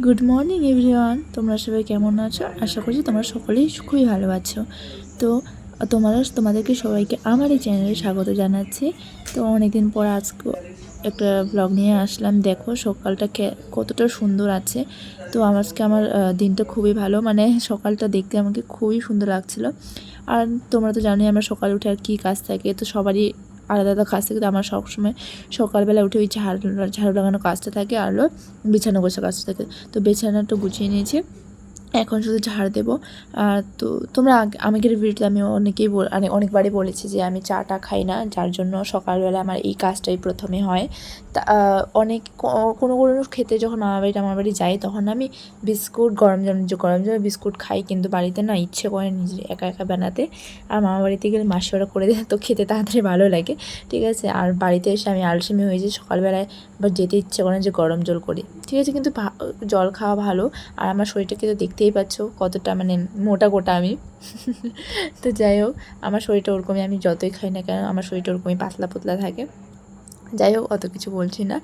Good morning everyone, তোমরা সবাই কেমন আছো? আশা করছি তোমরা সকলেই খুবই ভালো আছো। তো তোমাদেরকে সবাইকে আমার এই চ্যানেলে স্বাগত জানাচ্ছি। তো অনেকদিন পর আজকে একটা ব্লগ নিয়ে আসলাম। দেখো সকালটা কতটা সুন্দর আছে। তো আজকে আমার দিনটা খুবই ভালো, মানে সকালটা দেখতে আমাকে খুবই সুন্দর লাগছিল। আর তোমরা তো জানোই আমরা সকালে উঠে আর কী কাজ থাকে, তো সবারই আলাদা আলাদা কাজ থাকে। তো আমার সবসময় সকালবেলা উঠে ওই ঝাড়ু লাগানো কাজটা থাকে, আর বিছানা গোছা কাজটা থাকে। তো বিছানাটা গুছিয়ে নিয়েছি, এখন শুধু ঝাড় দেবো। তো তোমরা আমাদের ভিডিওতে আমি অনেকবারই বলেছি যে আমি চাটা খাই না, যার জন্য সকালবেলা আমার এই কাজটাই প্রথমে হয়। তা কোনো খেতে যখন মামার বাড়ি যাই, তখন আমি বিস্কুট গরম জলে বিস্কুট খাই, কিন্তু বাড়িতে না ইচ্ছে করে নিজে একা একা বানাতে। আর মামার বাড়িতে গেলে মাসি ওরা করে দেয়, তো খেতে তাড়াতাড়ি ভালো লাগে, ঠিক আছে। আর বাড়িতে এসে আমি আলসেমি হয়ে যাই, সকালবেলায় আবার যেতে ইচ্ছে করে যে গরম জল করি, ঠিক আছে। কিন্তু জল খাওয়া ভালো। আর আমার শরীরটাকে তো দেখতেই পাচ্ছ কতটা মানে মোটা গোটা আমি। তো যাই হোক, আমার শরীরটা ওরকমই, আমি যতই খাই না কেন আমার শরীরটা ওরকমই পাতলা পাতলা থাকে। যাই হোক, অত কিছু বলছি না।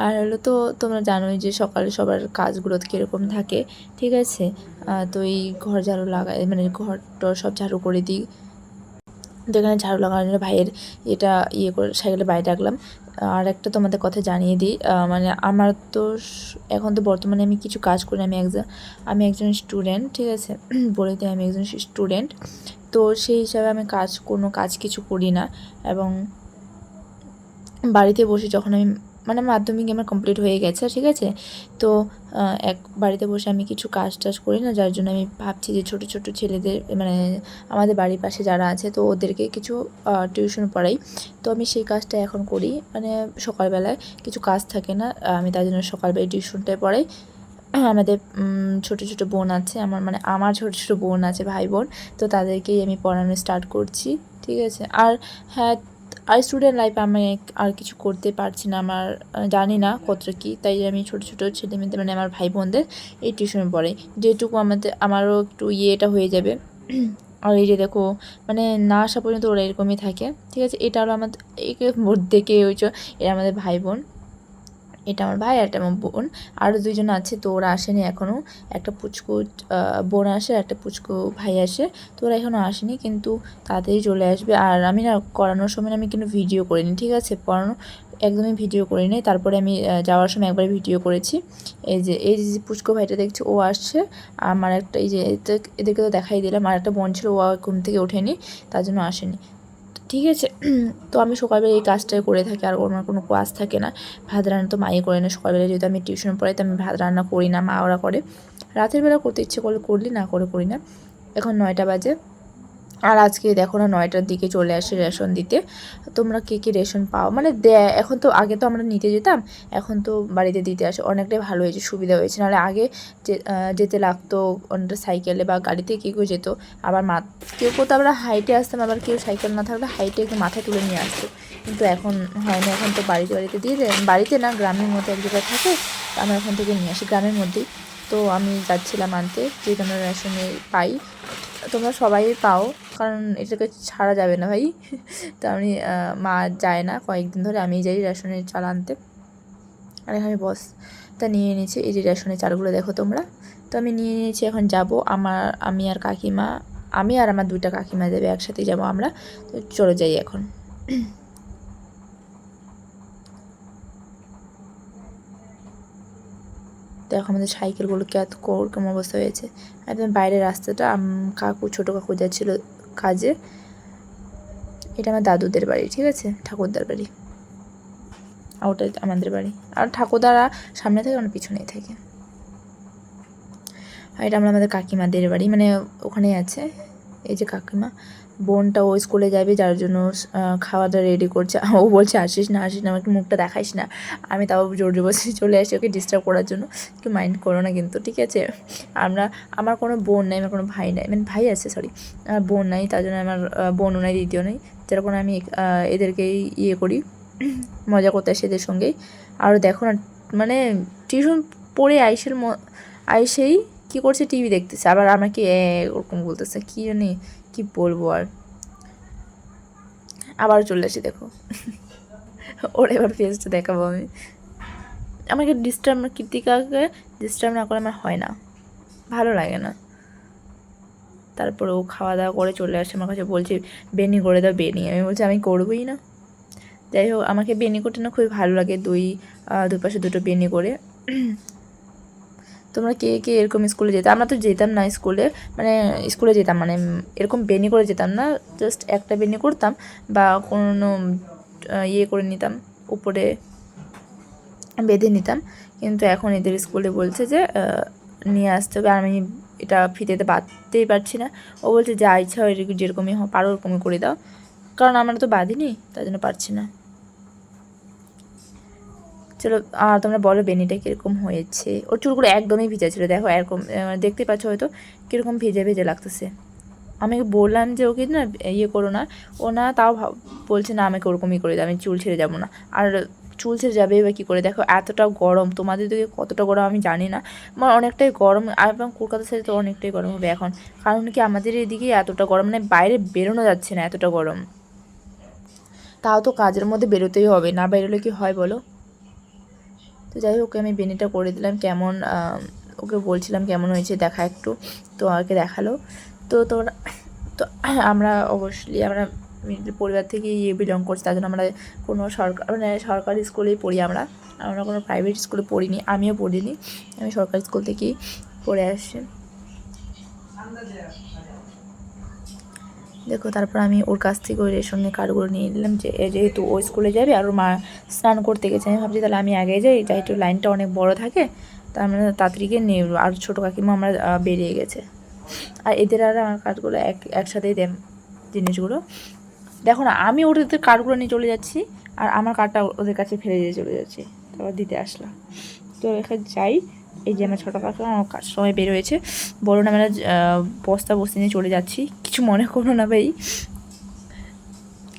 আর হলো তো তোমরা জানোই যে সকালে সবার কাজগুলো কীরকম থাকে, ঠিক আছে। তো এই ঘর ঝাড়ু লাগাই, মানে ঘরটা সব ঝাড়ু করে দিই। তো এখানে ঝাড়ু লাগানোর জন্য ভাইয়ের এটা করে সাইকেলে বাইরে রাখলাম। আর একটা তোমাদের কথা জানিয়ে দিই, মানে আমার তো এখন তো বর্তমানে আমি কিছু কাজ করি, আমি একজন স্টুডেন্ট, ঠিক আছে। বলে দিই আমি একজন স্টুডেন্ট। তো সেই হিসাবে আমি কোনো কাজ কিছু করি না। এবং বাড়িতে বসে যখন আমি মানে মাধ্যমিক আমার কমপ্লিট হয়ে গেছে, ঠিক আছে। তো বাড়িতে বসে আমি কিছু কাজ টাজ করি না, যার জন্য আমি ভাবছি যে ছোট ছোট ছেলেদের, মানে আমাদের বাড়ির পাশে যারা আছে, তো ওদেরকে কিছু টিউশন পড়াই। তো আমি সেই কাজটা এখন করি, মানে সকালবেলায় কিছু কাজ থাকে না, আমি তার জন্য সকালবেলায় টিউশনটায় পড়াই। আমাদের ছোট ছোট বোন আছে, আমার ছোট ছোট বোন আছে, ভাই বোন। তো তাদেরকেই আমি পড়ানো স্টার্ট করছি, ঠিক আছে। আর হ্যাঁ, আর স্টুডেন্ট লাইফে আমি আর কিছু করতে পারছি না, আমার জানি না কতটা কী, তাই আমি ছোটো ছোটো ছেলেমেয়েদের, মানে আমার ভাই বোনদের এই টিউশনে পড়াই, যেটুকু আমারও একটু এটা হয়ে যাবে। আর এই যে দেখো, মানে না আসা পর্যন্ত ওরা এরকমই থাকে, ঠিক আছে। এটা হলো আমাদের একে দেখে ওই এরা আমাদের ভাই বোন, এটা আমার ভাই আর এটা আমার বোন। আরও দুইজন আছে, তো ওরা আসেনি এখনও। একটা পুচকু বোন আসে, একটা পুচকু ভাই আসে, তো ওরা এখনও আসেনি, কিন্তু তাড়াতাড়ি চলে আসবে। আর আমি না করানোর সময় আমি কিন্তু ভিডিও করিনি, ঠিক আছে। পড়ানো একদমই ভিডিও করিনি, তারপরে আমি যাওয়ার সময় একবার ভিডিও করেছি। এই যে পুচকু ভাইটা দেখছি, ও আসছে। আমার একটা এই যে এদেরকে তো দেখাই দিলাম, আর একটা বোন ছিল, ও ঘুম থেকে ওঠেনি, তার জন্য আসেনি, ঠিক আছে। তো আমি সকালবেলা এই কাজটাই করে থাকি, আর আমার কোনো কাজ থাকে না। ভাত রান্না তো মাই করে না, সকালবেলা যেহেতু আমি টিউশন পড়াই, তো আমি ভাত রান্না করি না, মা ওরা করে। রাতের বেলা করতে ইচ্ছে করলে করলি, না করে করি না। এখন 9টা বাজে, আর আজকে দেখো না 9টার দিকে চলে আসে রেশন দিতে। তোমরা কে কে রেশন পাও, মানে এখন তো, আগে তো আমরা নিতে যেতাম, এখন তো বাড়িতে দিতে আসে, অনেকটাই ভালো হয়েছে, সুবিধা হয়েছে। নাহলে আগে যেতে লাগতো অনেকটা সাইকেলে বা গাড়িতে, কেউ যেত। আবার কেউ তো আমরা হাইটে আসতাম, আবার কেউ সাইকেল না থাকলে হাইটে একটু মাথায় তুলে নিয়ে আসতো। কিন্তু এখন হয় না, এখন তো বাড়িতে দিয়ে দেয়, বাড়িতে না গ্রামের মধ্যে এক জায়গায় থাকে, আমরা এখন থেকে নিয়ে আসি গ্রামের মধ্যেই। তো আমি যাচ্ছিলাম আনতে, যেহেতু আমরা রেশনে পাই, তোমরা সবাই পাও, কারণ এটাকে ছাড়া যাবে না ভাই। তো আমি মা যায় না কয়েকদিন ধরে, আমি যাই রেশনের চাল আনতে। আর এখানে বস্তা নিয়ে নিয়েছি, এই যে রেশনের চালগুলো দেখো তোমরা। তো আমি নিয়ে নিয়েছি, এখন যাব। আমি আর কাকিমা, আমি আর আমার 2টা কাকিমা যাবে, একসাথেই যাব আমরা। তো চলে যাই এখন। দেখো আমাদের সাইকেলগুলো কেমন অবস্থা হয়েছে। একদম বাইরের রাস্তাটা, ছোটো কাকু যাচ্ছিলো কাজে। এটা আমার দাদুদের বাড়ি, ঠিক আছে, ঠাকুরদার বাড়ি। আর ওটা আমাদের বাড়ি। আর ঠাকুরদারা সামনে থাকে, আমার পিছনেই থাকে। আর এটা আমাদের কাকিমাদের বাড়ি, মানে ওখানেই আছে। এই যে কাকিমা, বোনটা ও স্কুলে যাবে, যার জন্য খাওয়া দাওয়া রেডি করছে। ও বলছে আসিস না, আমাকে মুখটা দেখাইস না। আমি তাও জোর জবরদস্তি চলে আসি ওকে ডিস্টার্ব করার জন্য। একটু মাইন্ড করো না কিন্তু, ঠিক আছে। আমার কোনো বোন নাই, আমার কোনো ভাই নাই, মানে ভাই আছে সরি, আমার বোন নাই, তার জন্য আমার বোনও নাই, দ্বিতীয় নেই। যেরকম আমি এদেরকেই করি, মজা করতে আসি এদের সঙ্গেই। আর দেখো না, মানে টিউশন পড়ে আইসেই কী করছে, টিভি দেখতেছে, আবার আমাকে ওরকম বলতেছে, কী জানি কী বলবো। আর আবার চলে আসি, দেখো। ওর এবার ফেসটা দেখাবো আমি। আমাকে কৃতিকাকে ডিস্টার্ব না করে আমার হয় না, ভালো লাগে না। তারপরে ও খাওয়া দাওয়া করে চলে আসে আমার কাছে, বলছে বেনি করে দাও বেনি। আমি বলছি আমি করবোই না। যাই হোক, আমাকে বেনি করতে না খুবই ভালো লাগে, দুপাশে দুটো বেনি করে। তোমরা কে কে এরকম স্কুলে যেতে? আমরা তো যেতাম না স্কুলে, মানে স্কুলে যেতাম মানে এরকম বেনি করে যেতাম না, জাস্ট একটা বেনি করতাম বা কোনো ইয়ে করে নিতাম, উপরে বেঁধে নিতাম। কিন্তু এখন এদের স্কুলে বলছে যে নিয়ে আসতে হবে, আর আমি এটা ফিতেতে বাঁধতেই পারছি না। ও বলছে যা ইচ্ছা হয় যেরকমই পারো ওরকমই করে দাও, কারণ আমরা তো বাঁধিনি, তাই জন্য পারছি না। চলো, আর তোমরা বলো বেনিটা কীরকম হয়েছে। ওর চুলগুলো একদমই ভিজা ছিল, দেখো এরকম দেখতে পাচ্ছ হয়তো কীরকম ভেজে ভেজে লাগতেছে। আমি বললাম যে ওকে না ইয়ে করো না, ও না তাও বলছে না আমাকে ওরকমই করে দাও, আমি চুল ছেড়ে যাবো না। আর চুল ছেড়ে যাবে বা কী করে, দেখো এতটা গরম, তোমাদের দিকে কতটা গরম আমি জানি না, আমার অনেকটাই গরম। আর এবং কলকাতার সাইডে তো অনেকটাই গরম হবে এখন, কারণ কি আমাদের এদিকে এতটা গরম, মানে বাইরে বেরোনো যাচ্ছে না, এতটা গরম। তাও তো কাজের মধ্যে বেরোতেই হবে, না বেরোলে কি হয় বলো। তো যাই হোক, আমি বেনিটা করে দিলাম। কেমন ওকে বলছিলাম কেমন হয়েছে দেখা একটু, তো আমাকে দেখালো। তোমরা তো আমরা অবশ্যই আমরা মিডল পরিবার থেকে বিলং করছি, তার জন্য আমরা কোনো সরকারি স্কুলেই পড়ি। আমরা কোনো প্রাইভেট স্কুলে পড়িনি, আমিও পড়িনি, আমি সরকারি স্কুল থেকেই পড়ে আসছি। দেখো, তারপর আমি ওর কাছ থেকে ওই রেশন নিয়ে কার্ডগুলো নিয়ে নিলাম, যেহেতু ও স্কুলে যাবে আর ওর মা স্নান করতে গেছে। আমি ভাবছি তাহলে আমি আগে যাই, একটু লাইনটা অনেক বড় থাকে, তার মানে তাড়াতাড়ি গিয়ে নিয়ে, আর ছোটো কাকিমা আমরা বেরিয়ে গেছে। আর এদের আর আমার কার্ডগুলো একসাথেই দেন জিনিসগুলো। দেখো না, আমি ওদের কার্ডগুলো নিয়ে চলে যাচ্ছি আর আমার কার্ডটা ওদের কাছে ফেলে দিয়ে চলে যাচ্ছি, তারপর দিতে আসলাম। তো এখানে যাই, এই যে আমার ছোটো কাকা আমার কাজ সময় বের হয়েছে, বলো না আমরা বস্তা বস্তি নিয়ে চলে যাচ্ছি, কিছু মনে করো না ভাই,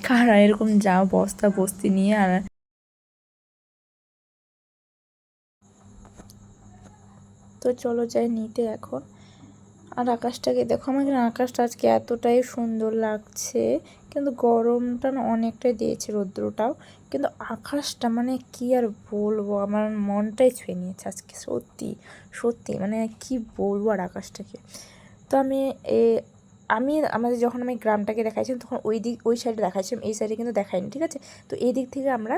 কারা এরকম যাও বস্তা বস্তি নিয়ে। আর তো চলো যাই নিতে এখন। আর আকাশটাকে দেখো, আমাকে আকাশটা আজকে এতটাই সুন্দর লাগছে, কিন্তু গরমটা না অনেকটাই দিয়েছে, রৌদ্রটাও, কিন্তু আকাশটা মানে কি আর বলবো, আমার মনটাই ছুঁয়ে নিয়েছে আজকে, সত্যি সত্যি, মানে কি বলবো আর আকাশটাকে। তো আমি আমাদের যখন আমি গ্রামটাকে দেখাইছিলাম তখন ওই সাইডে দেখাইছিলাম, এই সাইডে কিন্তু দেখাইনি, ঠিক আছে। তো এই দিক থেকে আমরা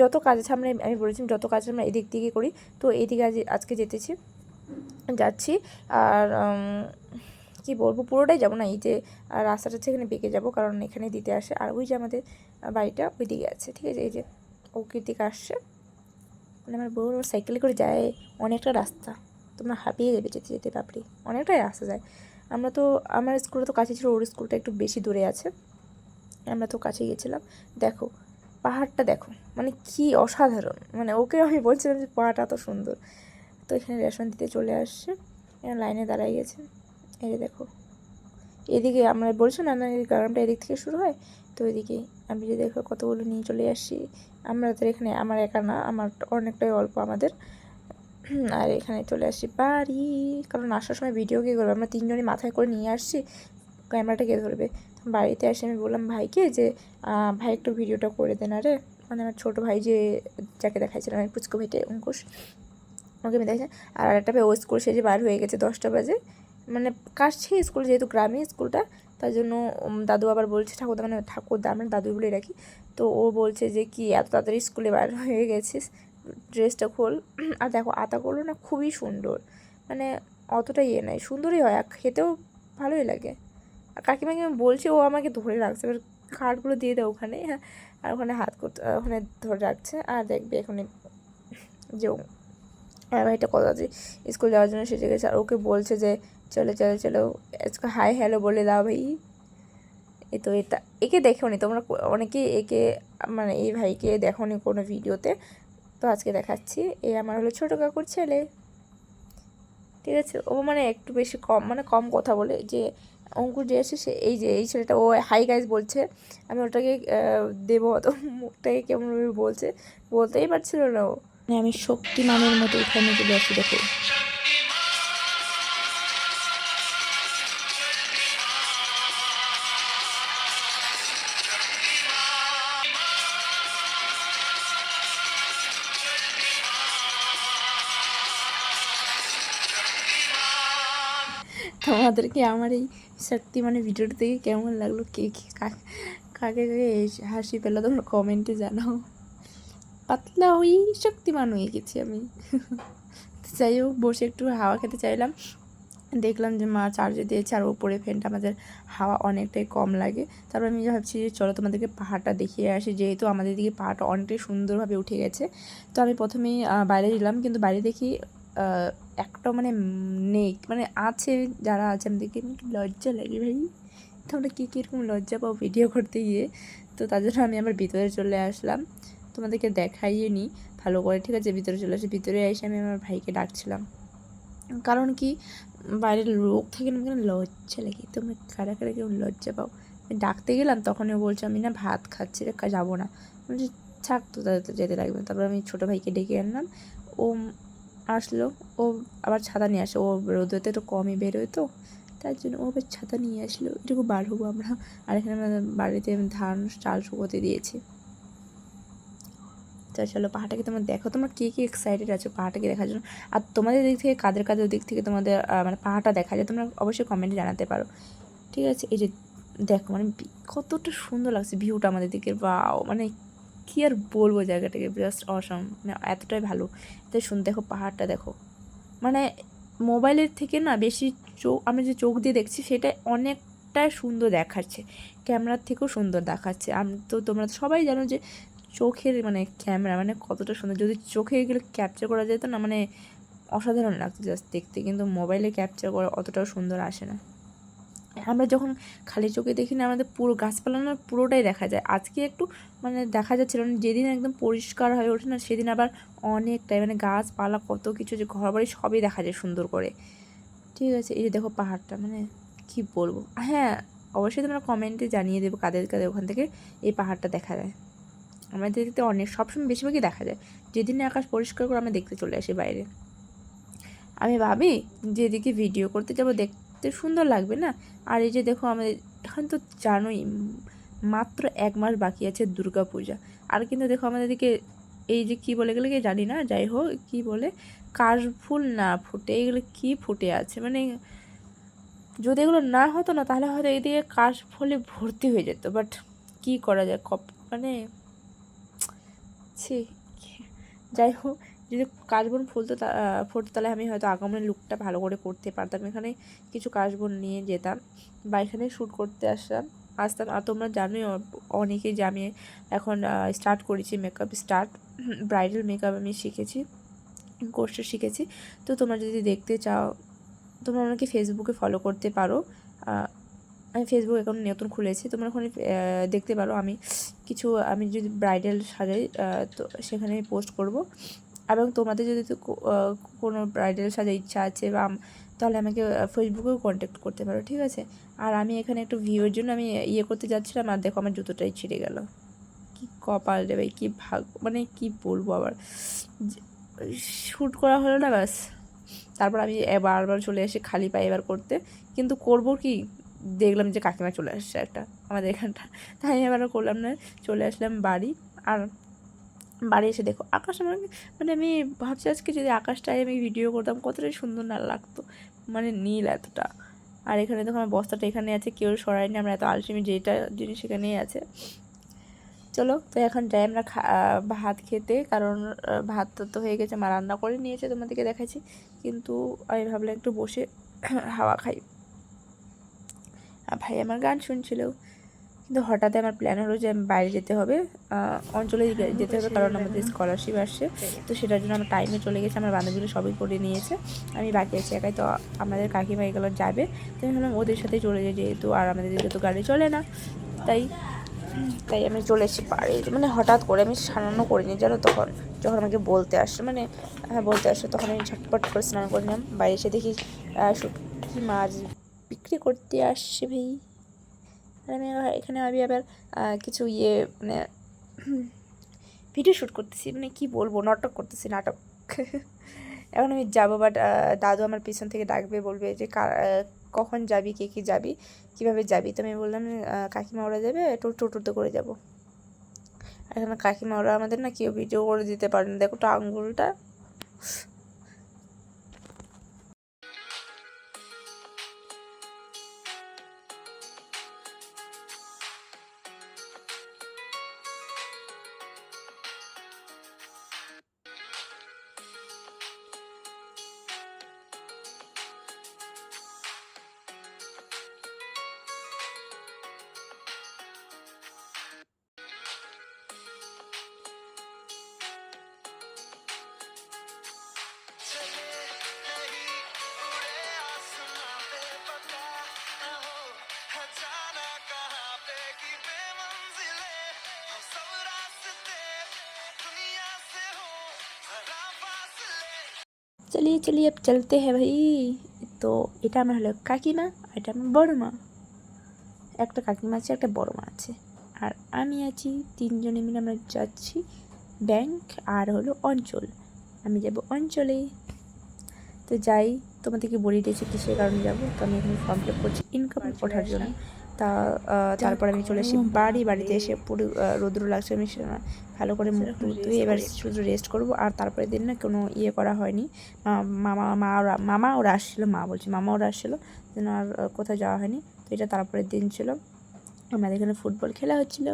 যত কাজ আছে, আমি বলেছিলাম যত কাজ আমরা এদিক থেকে করি, তো এইদিকে আজকে যাচ্ছি। আর কি বলবো, পুরোটাই যাবো না, এই যে রাস্তাটা আছে এখানে বেঁকে যাবো, কারণ এখানে দিতে আসে। আর ওই যে আমাদের বাড়িটা ওই দিকে আছে, ঠিক আছে, এই যে ওকে দিকে আসছে, মানে আমার বউ সাইকেলে করে যায়, অনেকটা রাস্তা, তোমরা হাঁপিয়ে যাবে যেতে যেতে, বাপরে অনেকটাই রাস্তা যায়। আমার স্কুলটা তো কাছে ছিল, ওর স্কুলটা একটু বেশি দূরে আছে, আমরা তো কাছে গেছিলাম। দেখো পাহাড়টা দেখো, মানে কি অসাধারণ, মানে ওকে আমি বলছিলাম যে পাহাড়টা এত সুন্দর। তো এখানে রেশন দিতে চলে আসছে, এখানে লাইনে দাঁড়াই গেছে, এই যে দেখো এদিকে আমরা বলছিলাম না, এই গ্রামটা এদিক থেকে শুরু হয়, তো এদিকেই আমি যে দেখো কতগুলো নিয়ে চলে আসছি। আমরা তো এখানে আমার একা না, আমার অনেকটাই অল্প আমাদের। আর এখানে চলে আসছি বাড়ি, কারণ আসার সময় ভিডিও কে করবে, আমরা তিনজনই মাথায় করে নিয়ে আসছি, ক্যামেরাটা কে ধরবে। বাড়িতে এসে আমি বললাম ভাইকে যে ভাই একটু ভিডিওটা করে দেন, আরে মানে আমার ছোটো ভাই যাকে দেখাইছিলাম আমি, পুচকু ভাইটে অঙ্কুশ, ওকে আমি দেখছি। আর একটা ভাই ও স্কুল সেজে বার হয়ে গেছে 10টা বাজে, মানে কাশছি স্কুল, যেহেতু গ্রামে স্কুলটা, তার জন্য দাদু আবার বলছে, ঠাকুরদা আমরা দাদু বলে রাখি, তো ও বলছে যে কি এত তাড়াতাড়ি স্কুলে বার হয়ে গেছিস, ড্রেসটা খোল। আর দেখো আতাগুলো না খুবই সুন্দর, মানে অতটা ইয়ে নয়, সুন্দরই হয় আর খেতেও ভালোই লাগে। আর কাকিমাকে আমি বলছি, ও আমাকে ধরে রাখছে, এবার কার্ডগুলো দিয়ে দেয় ওখানে, হ্যাঁ, আর ওখানে হাত করতে, ওখানে ধরে রাখছে। আর দেখবে এখানে যে ভাইটা কত আছে স্কুল যাওয়ার জন্য সেজে গেছে, আর ওকে বলছে যে চলো চলো চলো হাই হ্যালো বলে দাও ভাই। তো একে দেখোনি তোমরা, অনেকেই একে মানে এই ভাইকে দেখোনি কোনো ভিডিওতে, তো আজকে দেখাচ্ছি। আমার হলো ছোটো কাকুর ছেলে, ঠিক আছে। ও মানে একটু বেশি কম কথা বলে, যে অঙ্কুর যে এসে এই যে এই ছেলেটা, ও হাই গাইজ বলছে, আমি ওটাকে দেবো, অত মুখটাকে কেমনভাবে বলতেই পারছিল না ও, মানে আমি শক্তিমানের মতো উঠানে চলে আসি, দেখো। তোমাদেরকে আমার এই শক্তিমানের ভিডিওটা দেখে কেমন লাগলো, কে কাকে কাকে হাসি পেলো তোমরা কমেন্টে জানাও। পাতলা হয়ে শক্তিমান হয়ে গেছি আমি। যাই হোক, বসে একটু হাওয়া খেতে চাইলাম, দেখলাম যে মা চার্জে দিয়েছে আর ওপরে ফ্যানটা আমাদের হাওয়া অনেকটাই কম লাগে। তারপর আমি ভাবছি যে চলো তোমাদেরকে পাহাড়টা দেখিয়ে আসি, যেহেতু আমাদের দিকে পাহাড়টা অনেকটাই সুন্দরভাবে উঠে গেছে। তো আমি প্রথমেই বাইরে দিলাম, কিন্তু বাইরে দেখি একটা মানে নেই, মানে আছে, যারা আছে আমি দেখি লজ্জা লাগে ভাই, তোমরা কী কীরকম লজ্জা পাও ভিডিও করতে গিয়ে। তো তার জন্য আমি আবার ভিতরে চলে আসলাম, তোমাদেরকে দেখাইয়ে নিই ভালো করে, ঠিক আছে। ভিতরে চলে আসি, ভিতরে এসে আমি আমার ভাইকে ডাকছিলাম, কারণ কি বাইরের লোক থেকে না কেন লজ্জা লাগে, তোমরা কারা কারা কেউ লজ্জা পাও। আমি ডাকতে গেলাম, তখন ও বলছে আমি না ভাত খাচ্ছি রে, যাবো না। বলছি থাক, তো তাদের তো যেতে লাগবে। তারপর আমি ছোটো ভাইকে ডেকে আনলাম, ও আসলো, ও আবার ছাতা নিয়ে আসে, ও রোদেতে একটু কমই বেরোয়, তো তার জন্য ও আবার ছাতা নিয়ে আসলো, এটুকু বার হবো আমরা। আর এখানে আমাদের বাড়িতে ধান চাল শুকোতে দিয়েছি। তো চলো পাহাড়টাকে তোমরা দেখো, তোমরা কে কে এক্সাইটেড আছো পাহাড়টাকে দেখার জন্য, আর তোমাদের দিক থেকে কাদের কাদের দিক থেকে তোমাদের মানে পাহাড়টা দেখা যায়, তোমরা অবশ্যই কমেন্টে জানাতে পারো, ঠিক আছে। এই যে দেখো মানে কতটা সুন্দর লাগছে ভিউটা আমাদের দিকে, বাও, মানে কী আর বলবো, জায়গাটাকে জাস্ট অসম, মানে এতটাই ভালো, এত সুন্দর। দেখো পাহাড়টা দেখো, মানে মোবাইলের থেকে না বেশি আমি যে চোখ দিয়ে দেখছি সেটা অনেকটাই সুন্দর দেখাচ্ছে, ক্যামেরার থেকেও সুন্দর দেখাচ্ছে। আমি তো তোমরা তো সবাই জানো যে চোখের মানে ক্যামেরা মানে কতটা সুন্দর, যদি চোখে এগুলো ক্যাপচার করা যেত না, মানে অসাধারণ লাগতো জাস্ট দেখতে, কিন্তু মোবাইলে ক্যাপচার করা অতটাও সুন্দর আসে না। আমরা যখন খালি চোখে দেখি না, আমাদের পুরো গাছপালা না পুরোটাই দেখা যায়। আজকে একটু মানে দেখা যাচ্ছিল না, যেদিন একদম পরিষ্কার হয়ে ওঠে না সেদিন আবার অনেকটাই মানে গাছপালা কত কিছু, যে ঘর বাড়ি সবই দেখা যায় সুন্দর করে, ঠিক আছে। এই যে দেখো পাহাড়টা, মানে কি বলবো। হ্যাঁ, অবশ্যই তোমরা কমেন্টে জানিয়ে দেবো কাদের কাদের ওখান থেকে এই পাহাড়টা দেখা যায়। আমাদের দিকে অনেক সবসময় বেশিরভাগই দেখা যায়, যেদিনে আকাশ পরিষ্কার করে আমরা দেখতে চলে আসি বাইরে। আমি ভাবি যে এদিকে ভিডিও করতে যাবো, দেখতে সুন্দর লাগবে না। আর এই যে দেখো আমাদের এখন তো জানোই মাত্র 1 মাস বাকি আছে দুর্গা পূজা, আর কিন্তু দেখো আমাদের দিকে এই যে কী বলে গেলে কি জানি না, যাই হোক কী বলে কাশফুল না ফুটে, এগুলো কি ফুটে আছে, মানে যদি এগুলো না হতো না তাহলে হয়তো এইদিকে কাশফুলে ভর্তি হয়ে যেত, বাট কী করা যায়, মানে ছি, যাই হোক, যদি কাশবন ফুটতো তাহলে আমি হয়তো আগমনের লুকটা ভালো করে করতে পারতাম, এখানে কিছু কাশবন নিয়ে যেতাম বা এখানে শ্যুট করতে আসতাম। আর তোমরা জানোই অনেকেই যে আমি এখন স্টার্ট করেছি মেকআপ ব্রাইডাল মেকআপ আমি শিখেছি, কোর্সটা শিখেছি। তো তোমরা যদি দেখতে চাও তোমরা আমাকে ফেসবুকে ফলো করতে পারো, আমি ফেসবুক অ্যাকাউন্ট নতুন খুলেছি, তোমরা ওখানে দেখতে পারো আমি যদি ব্রাইডাল সাজাই তো সেখানে আমি পোস্ট করব। এবং তোমাদের যদি কোনো ব্রাইডাল সাজার ইচ্ছা আছে বা তাহলে আমাকে ফেসবুকেও কন্ট্যাক্ট করতে পারো, ঠিক আছে। আর আমি এখানে একটু ভিউয়ের জন্য আমি করতে যাচ্ছিলাম, আর দেখো আমার জুতোটাই ছিঁড়ে গেল, কি কপাল রে ভাই, কী মানে কি বলবো, আবার শ্যুট করা হলো না ব্যাস, তারপর আমি বারবার চলে এসে খালি পায়ে এবার করতে, কিন্তু করব কি, দেখলাম যে কাকিমা চলে আসছে একটা আমাদের এখানটা, তাই এবার করলাম না, চলে আসলাম বাড়ি। আর বাড়ি এসে দেখো আকাশ, মানে আমি ভাবছি আজকে যদি আকাশটায় আমি ভিডিও করতাম কতটাই সুন্দর না লাগতো, মানে নীল এতটা। আর এখানে দেখো আমার বস্তাটা এখানে আছে, কেউ সরায়নি, আমরা এত আলসেমি, যেটা জিনিস এখানেই আছে। চলো তো এখন যাই আমরা ভাত খেতে, কারণ ভাত তো হয়ে গেছে, মা রান্না করে নিয়েছে, তোমাদেরকে দেখাচ্ছি, কিন্তু আমি ভাবলাম একটু বসে হাওয়া খাই। আর ভাই আমার গান শুনছিল, কিন্তু হঠাৎ আমার প্ল্যান হলো যে আমি বাইরে যেতে হবে, অঞ্চলে যেতে হবে, কারণ আমাদের স্কলারশিপ আসছে, তো সেটার জন্য আমার টাইমে চলে গেছে, আমার বান্ধবীগুলো সবই করে নিয়েছে, আমি বাকি আছি একাই। তো আমাদের কাকিমা এগুলো যাবে, তো আমি ভাবলাম ওদের সাথেই চলে যাই, যেহেতু আর আমাদের দিকে তো গাড়ি চলে না, তাই আমি চলে এসেছি বাড়ি, মানে হঠাৎ করে আমি স্নানও করিনি জানো, তখন যখন আমাকে বলতে আসছে, মানে বলতে আসছে, তখন আমি ঝটপট করে স্নান করে নিলাম। বাইরে এসে দেখি শুটকি মাছ বিক্রি করতে আসছে ভাই, আর আমি এখানে আবার কিছু মানে ভিডিও শ্যুট করতেছি, মানে কি বলবো, নাটক করতেছি, নাটক। এখন আমি যাবো, বাট দাদু আমার পিছন থেকে ডাকবে, বলবে যে কখন যাবি, কে যাবি, কীভাবে যাবি। তো আমি বললাম কাকিমা ওরা যাবে, টোটোতে করে যাবো। আর এখানে কাকিমা ওরা আমাদের না কেউ ভিডিও করে দিতে পারে না, দেখো তো আঙুলটা। চলিয়ে চলিয়ে চলতে হ্যাঁ ভাই। তো এটা আমার হলো কাকিমা, এটা আমার বড় মা। একটা কাকিমা আছে, একটা বড় মা আছে, আর আমি আছি। তিনজনে মিলে আমরা যাচ্ছি ব্যাংক আর হলো অঞ্চল। আমি যাব অঞ্চলে। তো যাই, তোমাদেরকে বলে দিয়েছি কিসের কারণে যাবো। তো আমি এখানে ফর্ম ফিল আপ করছি ইনকাম ওঠার জন্য। তারপর আমি চলে এসেছি বাড়িতে এসে পুরো রৌদ্র লাগছে। আমি ভালো করে মুখ টুক ধুয়ে এবার শুধু রেস্ট করবো। আর তারপরে দিন না কোনো ইয়ে করা হয়নি। মামা ওরা আসছিলো, মামা ওরা আসছিলো, যেন আর কোথাও যাওয়া হয়নি। তো এটা তারপরের দিন ছিল, আমাদের এখানে ফুটবল খেলা হচ্ছিলো।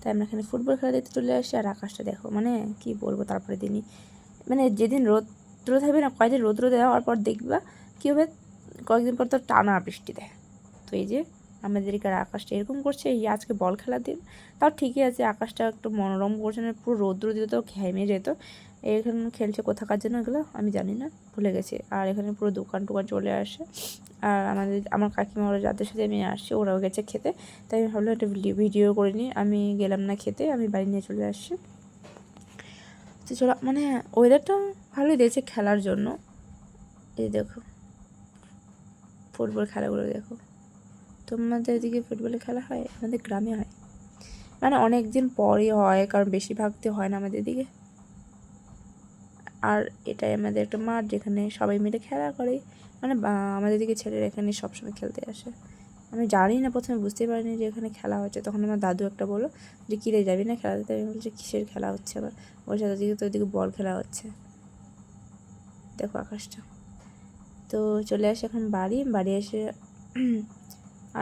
তাই আমরা এখানে ফুটবল খেলা দেখতে চলে আসি। আর আকাশটা দেখো, মানে কি বলবো। তারপরে দিনই মানে যেদিন রৌদ্র থাকবে না, কয়েকদিন রৌদ্র দেওয়ার পর দেখবা কী হবে, কয়েকদিন পর তো টানা বৃষ্টি দেয়। তো এই যে আমাদের এখানে আকাশটা এরকম করছে। এই আজকে বল খেলার দিন, তাও ঠিকই আছে, আকাশটা একটু মনোরম করছে না। পুরো রৌদ্র দিলে তো ঘেমে যেত। এখানে খেলছে কোথাকার জন্য এগুলো আমি জানি না, ভুলে গেছি। আর এখানে পুরো দোকান টোকান চলে আসে। আর আমার কাকিমা ওরা যাদের সাথে আমি আসছি, ওরাও গেছে খেতে। তাই আমি ভাবলাম একটা ভিডিও করে নিই। আমি গেলাম না খেতে, আমি বাড়ি নিয়ে চলে আসছি। তো চলো, মানে ওয়েদারটা ভালোই দিয়েছে খেলার জন্য। এই দেখো ফুটবল খেলাগুলো দেখো। তোমাদের এদিকে ফুটবলের খেলা হয়? আমাদের গ্রামে হয়, মানে অনেক দিন পরই হয়, কারণ বেশিরভাগতে হয় না আমাদের দিকে। আর এটাই আমাদের একটা মাঠ, যেখানে সবাই মিলে খেলা করে। মানে আমাদের দিকে ছেলেরা এখানে সবসময় খেলতে আসে। আমি জানি না, প্রথমে বুঝতে পারিনি যে এখানে খেলা হচ্ছে। তখন আমার দাদু একটা বললো যে কিরে যাবি না খেলা দিতে? আমি বলছি কিসের খেলা হচ্ছে আবার? বলছে দিকে তো ওইদিকে বল খেলা হচ্ছে। দেখো আকাশটা। তো চলে আসে এখন বাড়ি এসে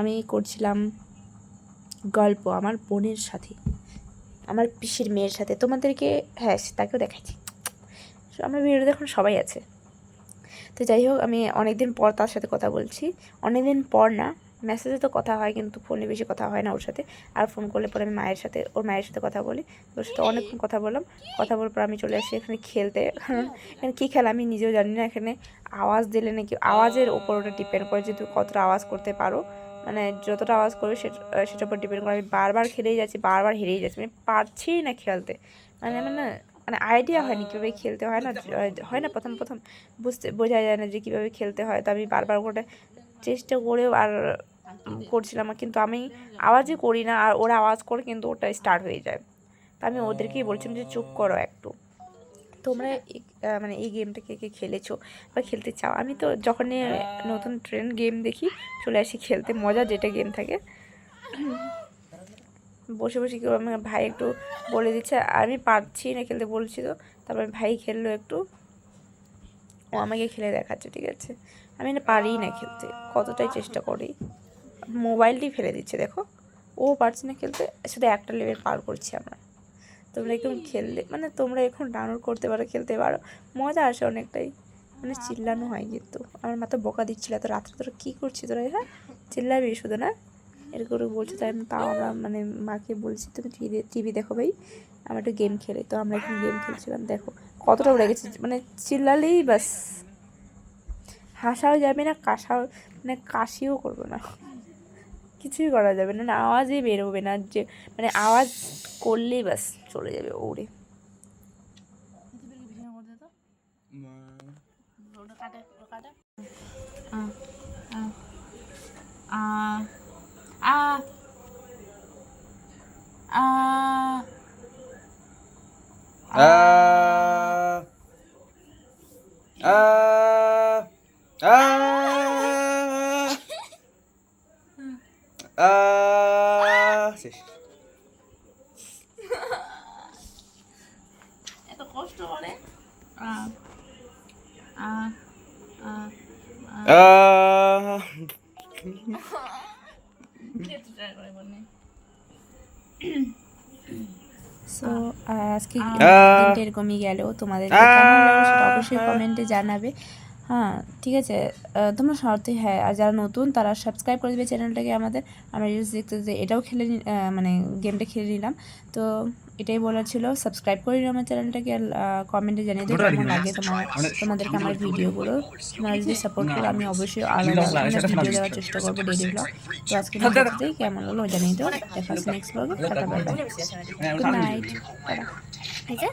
আমি করছিলাম গল্প আমার বোনের সাথে, আমার পিসির মেয়ের সাথে। তোমাদেরকে হ্যাঁ তাকেও দেখাচ্ছি। আমার ভিডিওতে এখন সবাই আছে। তো যাই হোক, আমি অনেক দিন পর তার সাথে কথা বলছি। অনেক দিন পর না, মেসেজে তো কথা হয়, কিন্তু ফোনে বেশি কথা হয় না ওর সাথে। আর ফোন করলে পরে আমি ওর মায়ের সাথে কথা বলি। ওর সাথে অনেকক্ষণ কথা বললাম। কথা বলার পর আমি চলে আসি এখানে খেলতে। কারণ এখানে কী খেলা আমি নিজেও জানি না। এখানে আওয়াজ দিলে নাকি, আওয়াজের ওপর ওটা ডিপেন্ড করে যে তুমি কতটা আওয়াজ করতে পারো। মানে যতটা আওয়াজ করবে সেটার উপর ডিপেন্ড করে। আমি বারবার খেলেই যাচ্ছি, বারবার হেরেই যাচ্ছি, আমি পারছি না খেলতে। মানে আইডিয়া হয়নি কীভাবে খেলতে হয় না প্রথম বোঝা যায় না যে কীভাবে খেলতে হয়। তো আমি বারবার করে চেষ্টা করেও আর করছিলাম, কিন্তু আমি আওয়াজই করি না। আর ওরা আওয়াজ করে কিন্তু ওটা স্টার্ট হয়ে যায়। তো আমি ওদেরকেই বলছিলাম যে চুপ করো একটু। তোমরা মানে এই গেমটা কে কে খেলেছো বা খেলতে চাও? আমি তো যখনই নতুন ট্রেন্ড গেম দেখি চলে আসি খেলতে। মজা যেটা গেম থাকে, বসে বসে কেউ আমার ভাই একটু বলে দিচ্ছে, আমি পারছি না খেলতে বলছি। তো তারপর ভাই খেললো একটু, ও আমাকে খেলে দেখাচ্ছে, ঠিক আছে। আমি না পারি না খেলতে, কতটাই চেষ্টা করি। মোবাইলটি ফেলে দিচ্ছে দেখো, ও পারছে না খেলতে, শুধু একটা লেভেল পার করছি আমরা। তোমরা এখন খেললে, মানে তোমরা এখন ডাউনলোড করতে পারো, খেলতে পারো, মজা আসে অনেকটাই। মানে চিল্লানো হয়, কিন্তু আমার মা তো বকা দিচ্ছিল, এত রাত্রে তোরা কী করছিস তোরা, হ্যাঁ চিল্লাবি শুধু না, এরকম বলছে। তাও আমরা মানে মাকে বলছি তুমি টিভি দেখো ভাই, আমরা একটু গেম খেলি। তো আমরা এখন গেম খেলছিলাম, দেখো কতটা উড়ে গেছে। মানে চিল্লালেই বাস, হাসাও যাবে না, মানে কাশিও করবো না, কিছুই করা যাবে না, আওয়াজই বেরোবে না। যে মানে আওয়াজ করলেই বাস চলে যাবে উড়ে। এত কষ্ট করে সো আজকে দিনটা এরকমই গেল। তোমাদের কেমন লাগলো সেটা অবশ্যই কমেন্টে জানাবে। হ্যাঁ ঠিক আছে, তোমরা শর্তে হ্যাঁ, আর যারা নতুন তারা সাবস্ক্রাইব করে দেবে চ্যানেলটাকে আমাদের। আমরা রিলস দেখতে যে এটাও মানে গেমটা খেলে নিলাম। তো এটাই বলার ছিল, সাবস্ক্রাইব করে নিও আমার চ্যানেলটাকে। আর কমেন্টে জানিয়ে দিও কেমন লাগে তোমাদেরকে আমার ভিডিওগুলো। তোমরা যদি সাপোর্ট করো আমি অবশ্যই আরও ভিডিও দেওয়ার চেষ্টা করবো, ডেইলি ব্লগ। তো আজকে ভিডিওতেই কেমন হলো জানিয়ে দিও। দেখা হচ্ছে নেক্সট ব্লগে। Tata bye bye, good night, tata.